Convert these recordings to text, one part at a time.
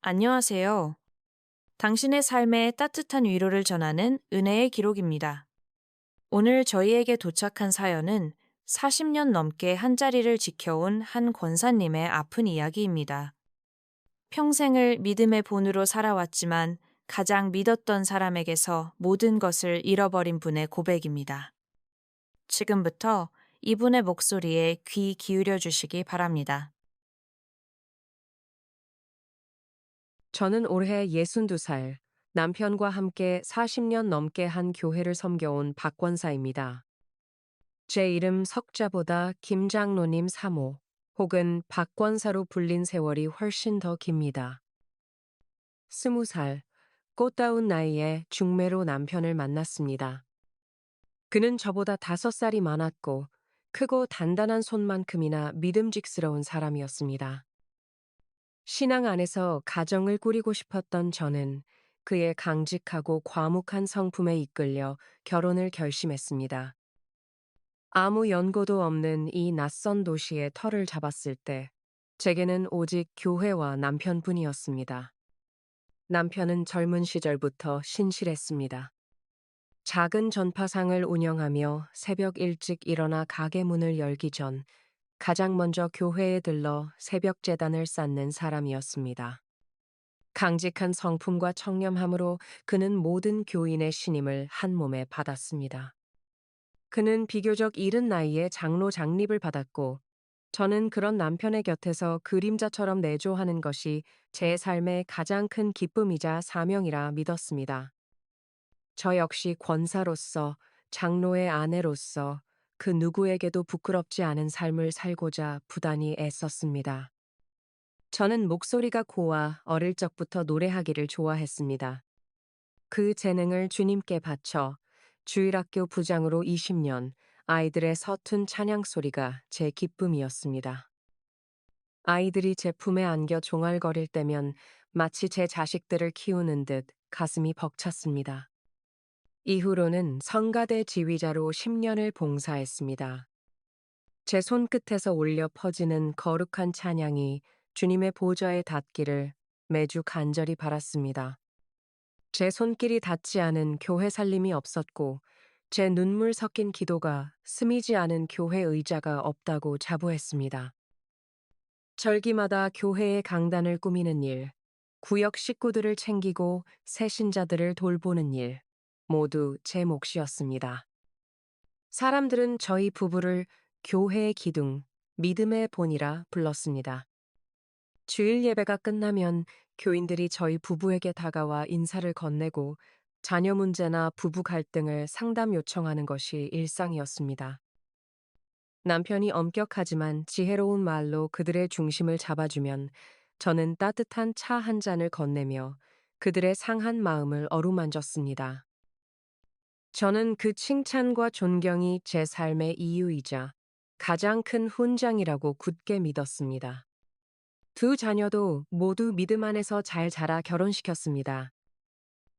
안녕하세요. 당신의 삶에 따뜻한 위로를 전하는 은혜의 기록입니다. 오늘 저희에게 도착한 사연은 40년 넘게 한자리를 지켜온 한 권사님의 아픈 이야기입니다. 평생을 믿음의 본으로 살아왔지만 가장 믿었던 사람에게서 모든 것을 잃어버린 분의 고백입니다. 지금부터 이분의 목소리에 귀 기울여 주시기 바랍니다. 저는 올해 62살, 남편과 함께 40년 넘게 한 교회를 섬겨온 박권사입니다. 제 이름 석자보다 김장로님 사모 혹은 박권사로 불린 세월이 훨씬 더 깁니다. 20살, 꽃다운 나이에 중매로 남편을 만났습니다. 그는 저보다 5살이 많았고 크고 단단한 손만큼이나 믿음직스러운 사람이었습니다. 신앙 안에서 가정을 꾸리고 싶었던 저는 그의 강직하고 과묵한 성품에 이끌려 결혼을 결심했습니다. 아무 연고도 없는 이 낯선 도시에 터를 잡았을 때 제게는 오직 교회와 남편뿐이었습니다. 남편은 젊은 시절부터 신실했습니다. 작은 전파상을 운영하며 새벽 일찍 일어나 가게 문을 열기 전 가장 먼저 교회에 들러 새벽 제단을 쌓는 사람이었습니다. 강직한 성품과 청렴함으로 그는 모든 교인의 신임을 한 몸에 받았습니다. 그는 비교적 이른 나이에 장로 장립을 받았고, 저는 그런 남편의 곁에서 그림자처럼 내조하는 것이 제 삶의 가장 큰 기쁨이자 사명이라 믿었습니다. 저 역시 권사로서, 장로의 아내로서 그 누구에게도 부끄럽지 않은 삶을 살고자 부단히 애썼습니다. 저는 목소리가 고와 어릴 적부터 노래하기를 좋아했습니다. 그 재능을 주님께 바쳐 주일학교 부장으로 20년 아이들의 서툰 찬양 소리가 제 기쁨이었습니다. 아이들이 제 품에 안겨 종알거릴 때면 마치 제 자식들을 키우는 듯 가슴이 벅찼습니다. 이후로는 성가대 지휘자로 10년을 봉사했습니다. 제 손끝에서 울려 퍼지는 거룩한 찬양이 주님의 보좌에 닿기를 매주 간절히 바랐습니다. 제 손길이 닿지 않은 교회 살림이 없었고 제 눈물 섞인 기도가 스미지 않은 교회 의자가 없다고 자부했습니다. 절기마다 교회의 강단을 꾸미는 일, 구역 식구들을 챙기고 새신자들을 돌보는 일, 모두 제 몫이었습니다. 사람들은 저희 부부를 교회의 기둥, 믿음의 본이라 불렀습니다. 주일 예배가 끝나면 교인들이 저희 부부에게 다가와 인사를 건네고 자녀 문제나 부부 갈등을 상담 요청하는 것이 일상이었습니다. 남편이 엄격하지만 지혜로운 말로 그들의 중심을 잡아주면 저는 따뜻한 차 한 잔을 건네며 그들의 상한 마음을 어루만졌습니다. 저는 그 칭찬과 존경이 제 삶의 이유이자 가장 큰 훈장이라고 굳게 믿었습니다. 두 자녀도 모두 믿음 안에서 잘 자라 결혼시켰습니다.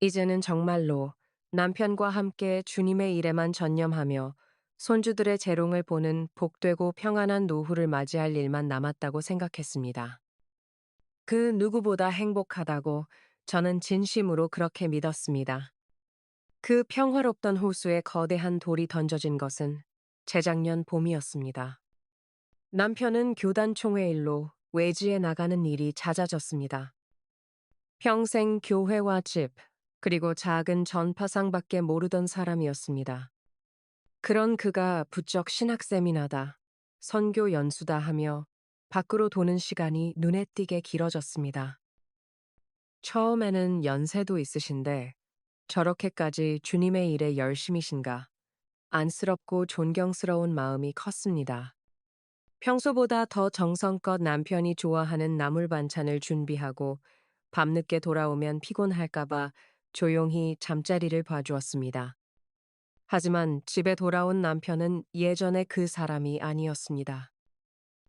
이제는 정말로 남편과 함께 주님의 일에만 전념하며 손주들의 재롱을 보는 복되고 평안한 노후를 맞이할 일만 남았다고 생각했습니다. 그 누구보다 행복하다고 저는 진심으로 그렇게 믿었습니다. 그 평화롭던 호수에 거대한 돌이 던져진 것은 재작년 봄이었습니다. 남편은 교단 총회 일로 외지에 나가는 일이 잦아졌습니다. 평생 교회와 집, 그리고 작은 전파상밖에 모르던 사람이었습니다. 그런 그가 부쩍 신학 세미나다, 선교 연수다 하며 밖으로 도는 시간이 눈에 띄게 길어졌습니다. 처음에는 연세도 있으신데 저렇게까지 주님의 일에 열심이신가 안쓰럽고 존경스러운 마음이 컸습니다. 평소보다 더 정성껏 남편이 좋아하는 나물 반찬을 준비하고 밤늦게 돌아오면 피곤할까봐 조용히 잠자리를 봐주었습니다. 하지만 집에 돌아온 남편은 예전의 그 사람이 아니었습니다.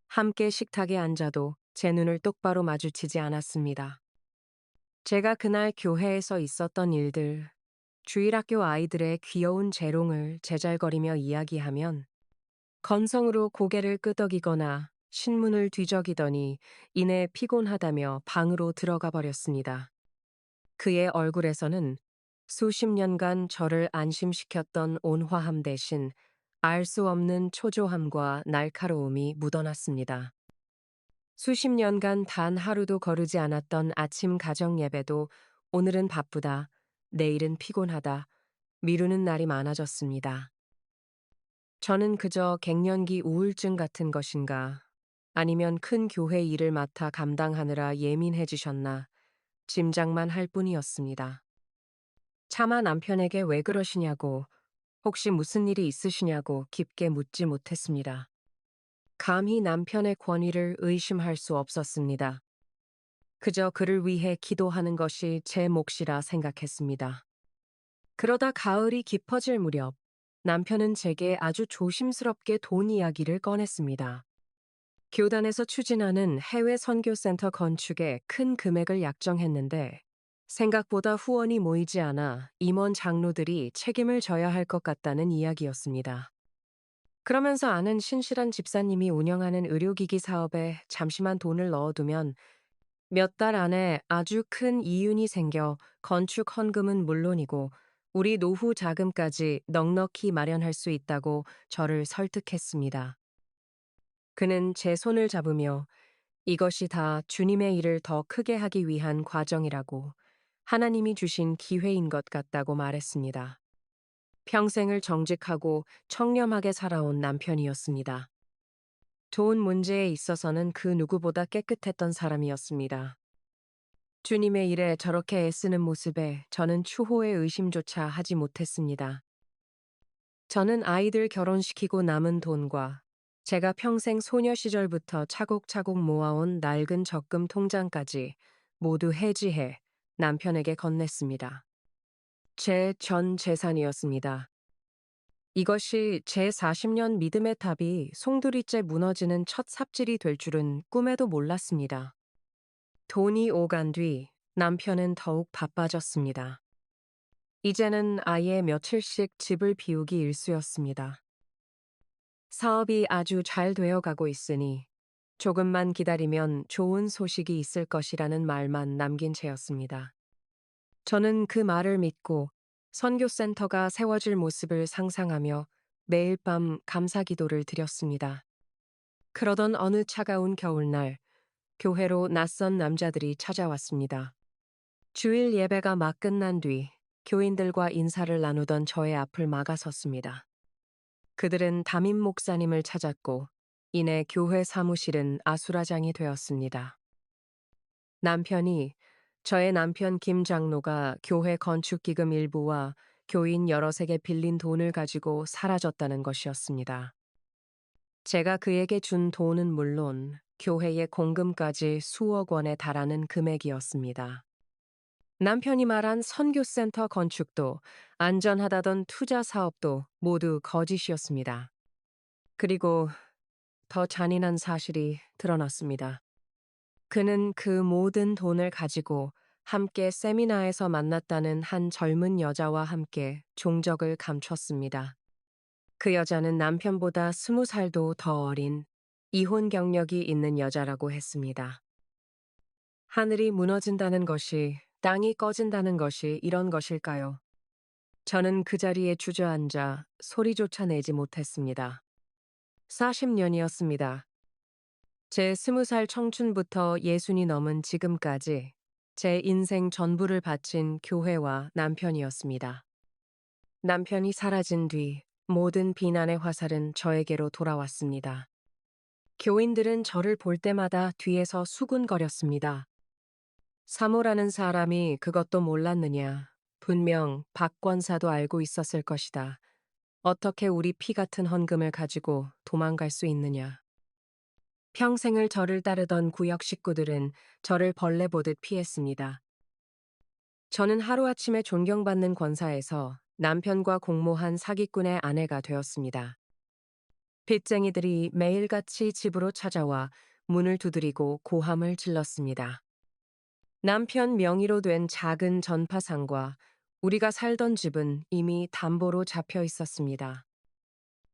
함께 식탁에 앉아도 제 눈을 똑바로 마주치지 않았습니다. 제가 그날 교회에서 있었던 일들, 주일학교 아이들의 귀여운 재롱을 제잘거리며 이야기하면 건성으로 고개를 끄덕이거나 신문을 뒤적이더니 이내 피곤하다며 방으로 들어가 버렸습니다. 그의 얼굴에서는 수십 년간 저를 안심시켰던 온화함 대신 알 수 없는 초조함과 날카로움이 묻어났습니다. 수십 년간 단 하루도 거르지 않았던 아침 가정 예배도 오늘은 바쁘다, 내일은 피곤하다, 미루는 날이 많아졌습니다. 저는 그저 갱년기 우울증 같은 것인가, 아니면 큰 교회 일을 맡아 감당하느라 예민해지셨나, 짐작만 할 뿐이었습니다. 차마 남편에게 왜 그러시냐고, 혹시 무슨 일이 있으시냐고 깊게 묻지 못했습니다. 감히 남편의 권위를 의심할 수 없었습니다. 그저 그를 위해 기도하는 것이 제 몫이라 생각했습니다. 그러다 가을이 깊어질 무렵 남편은 제게 아주 조심스럽게 돈 이야기를 꺼냈습니다. 교단에서 추진하는 해외 선교센터 건축에 큰 금액을 약정했는데 생각보다 후원이 모이지 않아 임원 장로들이 책임을 져야 할 것 같다는 이야기였습니다. 그러면서 아는 신실한 집사님이 운영하는 의료기기 사업에 잠시만 돈을 넣어두면 몇 달 안에 아주 큰 이윤이 생겨 건축 헌금은 물론이고 우리 노후 자금까지 넉넉히 마련할 수 있다고 저를 설득했습니다. 그는 제 손을 잡으며 이것이 다 주님의 일을 더 크게 하기 위한 과정이라고 하나님이 주신 기회인 것 같다고 말했습니다. 평생을 정직하고 청렴하게 살아온 남편이었습니다. 돈 문제에 있어서는 그 누구보다 깨끗했던 사람이었습니다. 주님의 일에 저렇게 애쓰는 모습에 저는 추호의 의심조차 하지 못했습니다. 저는 아이들 결혼시키고 남은 돈과 제가 평생 소녀 시절부터 차곡차곡 모아온 낡은 적금 통장까지 모두 해지해 남편에게 건넸습니다. 제 전 재산이었습니다. 이것이 제 40년 믿음의 탑이 송두리째 무너지는 첫 삽질이 될 줄은 꿈에도 몰랐습니다. 돈이 오간 뒤 남편은 더욱 바빠졌습니다. 이제는 아예 며칠씩 집을 비우기 일쑤였습니다. 사업이 아주 잘 되어 가고 있으니 조금만 기다리면 좋은 소식이 있을 것이라는 말만 남긴 채였습니다. 저는 그 말을 믿고 선교센터가 세워질 모습을 상상하며 매일 밤 감사 기도를 드렸습니다. 그러던 어느 차가운 겨울날, 교회로 낯선 남자들이 찾아왔습니다. 주일 예배가 막 끝난 뒤 교인들과 인사를 나누던 저의 앞을 막아섰습니다. 그들은 담임 목사님을 찾았고 이내 교회 사무실은 아수라장이 되었습니다. 남편이 저의 남편 김 장로가 교회 건축기금 일부와 교인 여럿에게 빌린 돈을 가지고 사라졌다는 것이었습니다. 제가 그에게 준 돈은 물론 교회의 공금까지 수억 원에 달하는 금액이었습니다. 남편이 말한 선교센터 건축도 안전하다던 투자 사업도 모두 거짓이었습니다. 그리고 더 잔인한 사실이 드러났습니다. 그는 그 모든 돈을 가지고 함께 세미나에서 만났다는 한 젊은 여자와 함께 종적을 감췄습니다. 그 여자는 남편보다 20살도 더 어린 이혼 경력이 있는 여자라고 했습니다. 하늘이 무너진다는 것이, 땅이 꺼진다는 것이 이런 것일까요? 저는 그 자리에 주저앉아 소리조차 내지 못했습니다. 40년이었습니다. 제 20살 청춘부터 60이 넘은 지금까지 제 인생 전부를 바친 교회와 남편이었습니다. 남편이 사라진 뒤 모든 비난의 화살은 저에게로 돌아왔습니다. 교인들은 저를 볼 때마다 뒤에서 수군거렸습니다. 사모라는 사람이 그것도 몰랐느냐. 분명 박 권사도 알고 있었을 것이다. 어떻게 우리 피 같은 헌금을 가지고 도망갈 수 있느냐. 평생을 저를 따르던 구역 식구들은 저를 벌레 보듯 피했습니다. 저는 하루아침에 존경받는 권사에서 남편과 공모한 사기꾼의 아내가 되었습니다. 빚쟁이들이 매일같이 집으로 찾아와 문을 두드리고 고함을 질렀습니다. 남편 명의로 된 작은 전파상과 우리가 살던 집은 이미 담보로 잡혀 있었습니다.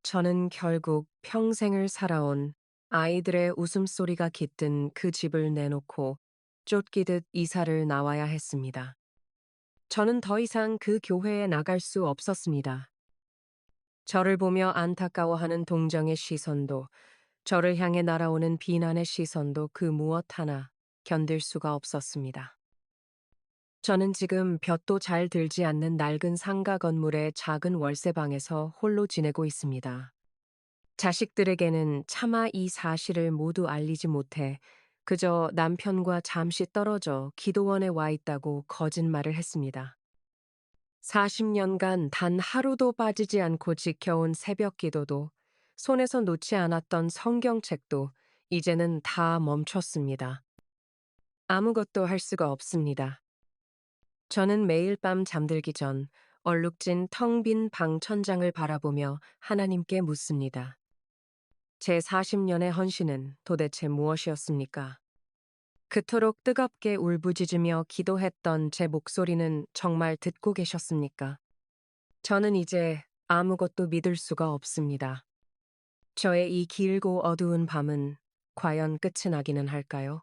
저는 결국 평생을 살아온 아이들의 웃음소리가 깃든 그 집을 내놓고 쫓기듯 이사를 나와야 했습니다. 저는 더 이상 그 교회에 나갈 수 없었습니다. 저를 보며 안타까워하는 동정의 시선도, 저를 향해 날아오는 비난의 시선도 그 무엇 하나 견딜 수가 없었습니다. 저는 지금 볕도 잘 들지 않는 낡은 상가 건물의 작은 월세방에서 홀로 지내고 있습니다. 자식들에게는 차마 이 사실을 모두 알리지 못해 그저 남편과 잠시 떨어져 기도원에 와 있다고 거짓말을 했습니다. 40년간 단 하루도 빠지지 않고 지켜온 새벽 기도도 손에서 놓지 않았던 성경책도 이제는 다 멈췄습니다. 아무것도 할 수가 없습니다. 저는 매일 밤 잠들기 전 얼룩진 텅 빈 방 천장을 바라보며 하나님께 묻습니다. 제 40년의 헌신은 도대체 무엇이었습니까? 그토록 뜨겁게 울부짖으며 기도했던 제 목소리는 정말 듣고 계셨습니까? 저는 이제 아무것도 믿을 수가 없습니다. 저의 이 길고 어두운 밤은 과연 끝이 나기는 할까요?